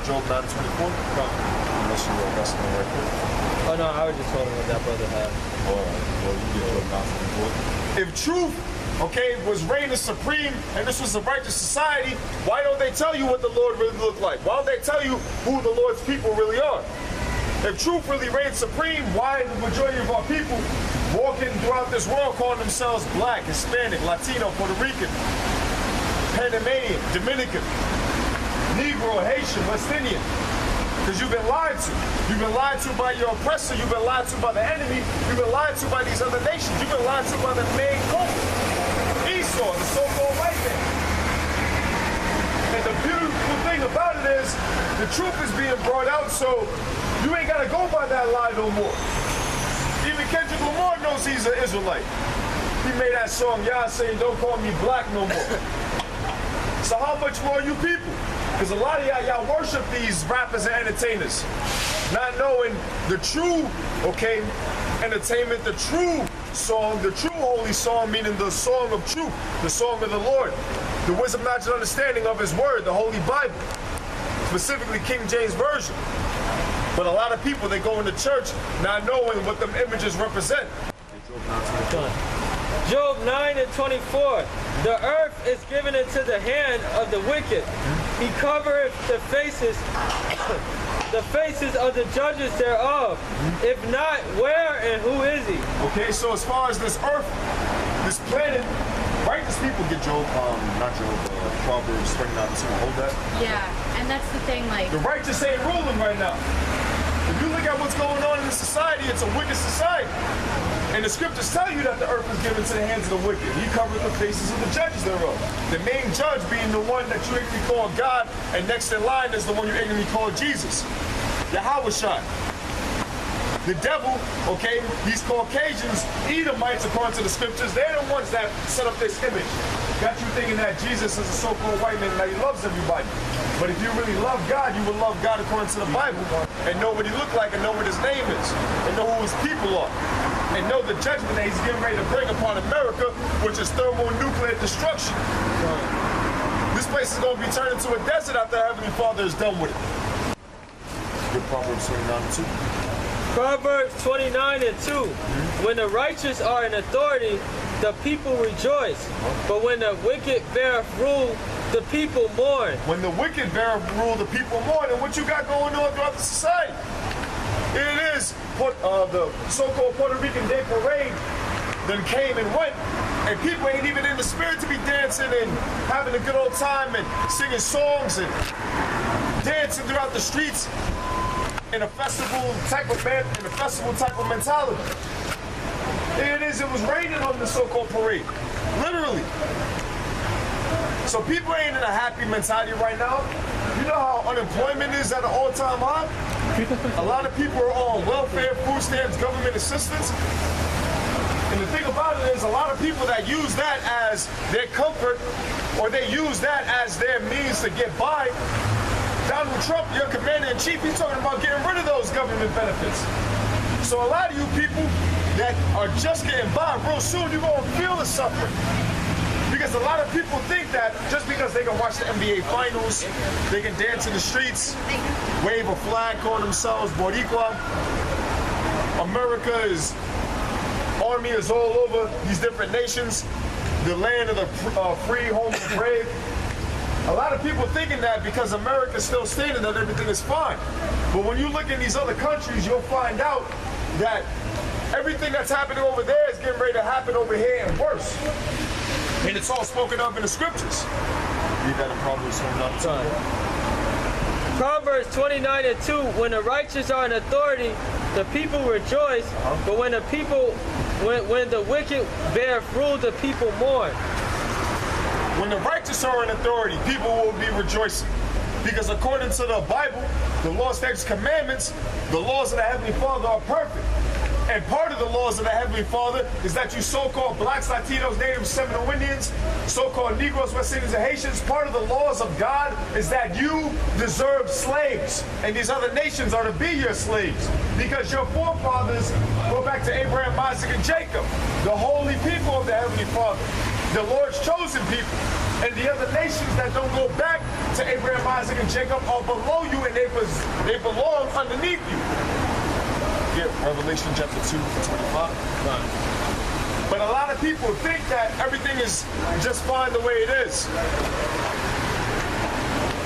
Job 9:24? Unless you were wrestling right there. Oh no, I was just holding what that brother had. All right, well, you get Job 9:24. If truth, okay, was reigning supreme and this was a righteous society, why don't they tell you what the Lord really looked like? Why don't they tell you who the Lord's people really are? If truth really reigns supreme, why the majority of our people walking throughout this world calling themselves black, Hispanic, Latino, Puerto Rican, Panamanian, Dominican, Negro, Haitian, West Indian? Because you've been lied to. You've been lied to by your oppressor. You've been lied to by the enemy. You've been lied to by these other nations. You've been lied to by the main culprit, Esau, the so-called white man. And the beautiful thing about it is the truth is being brought out, so you ain't got to go by that lie no more. Even Kendrick Lamar knows he's an Israelite. He made that song, y'all saying, don't call me black no more. So how much more you people? Because a lot of y'all worship these rappers and entertainers, not knowing the true, okay, entertainment, the true song, the true holy song, meaning the song of truth, the song of the Lord, the wisdom, knowledge, and understanding of his word, the Holy Bible, specifically King James Version. But a lot of people, they go into church not knowing what them images represent. Job 9:24. The earth is given into the hand of the wicked. He covereth the faces of the judges thereof. If not, where and who is he? Okay, so as far as this earth, this planet, righteous people get Job, not Job, Proverbs 39:2. Hold that. Yeah, and that's the thing, like... The righteous ain't ruling right now. If you look at what's going on in the society, it's a wicked society. And the scriptures tell you that the earth is given to the hands of the wicked. He covered the faces of the judges thereof. The main judge being the one that you ignorantly call God, and next in line is the one you ignorantly call Jesus. Yahweh Shai. The devil, okay, these Caucasians, Edomites, according to the scriptures, they're the ones that set up this image. Got you thinking that Jesus is a so-called white man, that he loves everybody. But if you really love God, you will love God according to the Bible, and know what he looked like, and know what his name is, and know who his people are, and know the judgment that he's getting ready to bring upon America, which is thermonuclear destruction. This place is going to be turned into a desert after our Heavenly Father is done with it. Good Proverbs 29:2. Proverbs 29:2. When the righteous are in authority, the people rejoice. But when the wicked beareth rule, the people mourn. When the wicked beareth rule, the people mourn. And what you got going on throughout the society? It is the so-called Puerto Rican Day Parade then came and went, and people ain't even in the spirit to be dancing and having a good old time and singing songs and dancing throughout the streets in a festival type of mentality. It was raining on the so-called parade, literally. So people ain't in a happy mentality right now. You know how unemployment is at an all-time high? A lot of people are on welfare, food stamps, government assistance. And the thing about it is a lot of people that use that as their comfort, or they use that as their means to get by. Donald Trump, your commander-in-chief, he's talking about getting rid of those government benefits. So a lot of you people that are just getting by, real soon you're going to feel the suffering. Because a lot of people think that just because they can watch the NBA Finals, they can dance in the streets, wave a flag, call themselves Boricua. America is, army is all over these different nations, the land of the free, home of the brave. A lot of people thinking that because America's still standing that everything is fine. But when you look in these other countries, you'll find out that everything that's happening over there is getting ready to happen over here and worse. And it's all spoken of in the scriptures. Read that in Proverbs 29:2. Proverbs 29:2. When the righteous are in authority, the people rejoice. But when the wicked bear rule, the people mourn. When the righteous are in authority, people will be rejoicing. Because according to the Bible, the law, statutes, commandments, the laws of the Heavenly Father are perfect. And part of the laws of the Heavenly Father is that you so-called blacks, Latinos, Natives, Seminole Indians, so-called Negroes, West Indians, and Haitians, part of the laws of God is that you deserve slaves. And these other nations are to be your slaves. Because your forefathers go back to Abraham, Isaac, and Jacob, the holy people of the Heavenly Father, the Lord's chosen people. And the other nations that don't go back to Abraham, Isaac, and Jacob are below you, and they belong underneath you. Get Revelation chapter 2, 25. But a lot of people think that everything is just fine the way it is.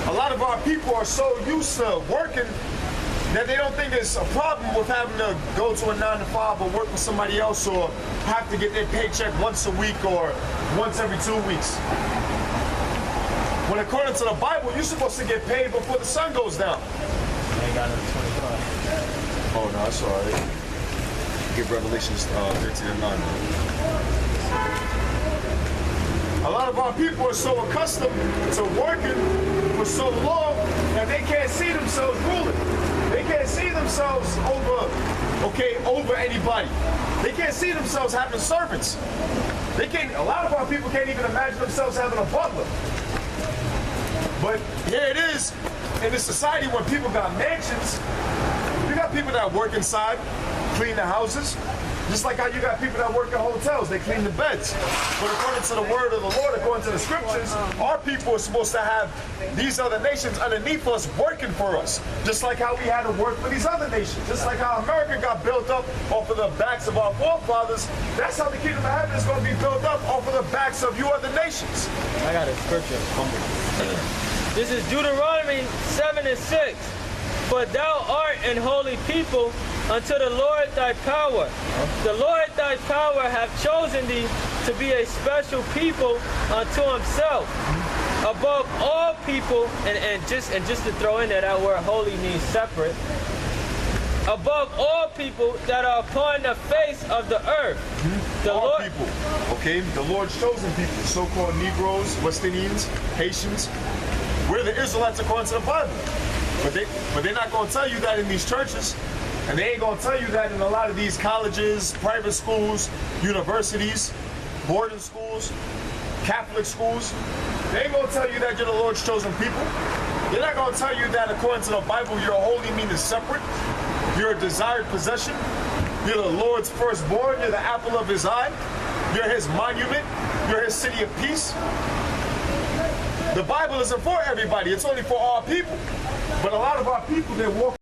A lot of our people are so used to working that they don't think it's a problem with having to go to a 9-to-5 or work for somebody else or have to get their paycheck once a week or once every 2 weeks. When according to the Bible, you're supposed to get paid before the sun goes down. I ain't got no 25. Oh, no, that's all right. Give Revelations 13 and 9. A lot of our people are so accustomed to working for so long that they can't see themselves ruling. They can't see themselves over anybody. They can't see themselves having servants. A lot of our people can't even imagine themselves having a butler. But here it is, in this society when people got mansions, you got people that work inside, clean the houses, just like how you got people that work in hotels, they clean the beds. But according to the word of the Lord, according to the scriptures, our people are supposed to have these other nations underneath us working for us. Just like how we had to work for these other nations. Just like how America got built up off of the backs of our forefathers, that's how the kingdom of heaven is going to be built up off of the backs of you other nations. I got a scripture. This is Deuteronomy 7 and 6. For thou art an holy people unto the Lord thy power. The Lord thy power hath chosen thee to be a special people unto himself. Above all people, and just to throw in there, that word holy means separate. Above all people that are upon the face of the earth. The All Lord, people, okay? The Lord's chosen people, so-called Negroes, West Indians, Haitians. We're the Israelites according to the Bible. But they're not going to tell you that in these churches. And they ain't going to tell you that in a lot of these colleges, private schools, universities, boarding schools, Catholic schools. They ain't going to tell you that you're the Lord's chosen people. They're not going to tell you that according to the Bible, you're holy, meaning separate. You're a desired possession. You're the Lord's firstborn. You're the apple of his eye. You're his monument. You're his city of peace. The Bible isn't for everybody. It's only for our people. But a lot of our people, they walk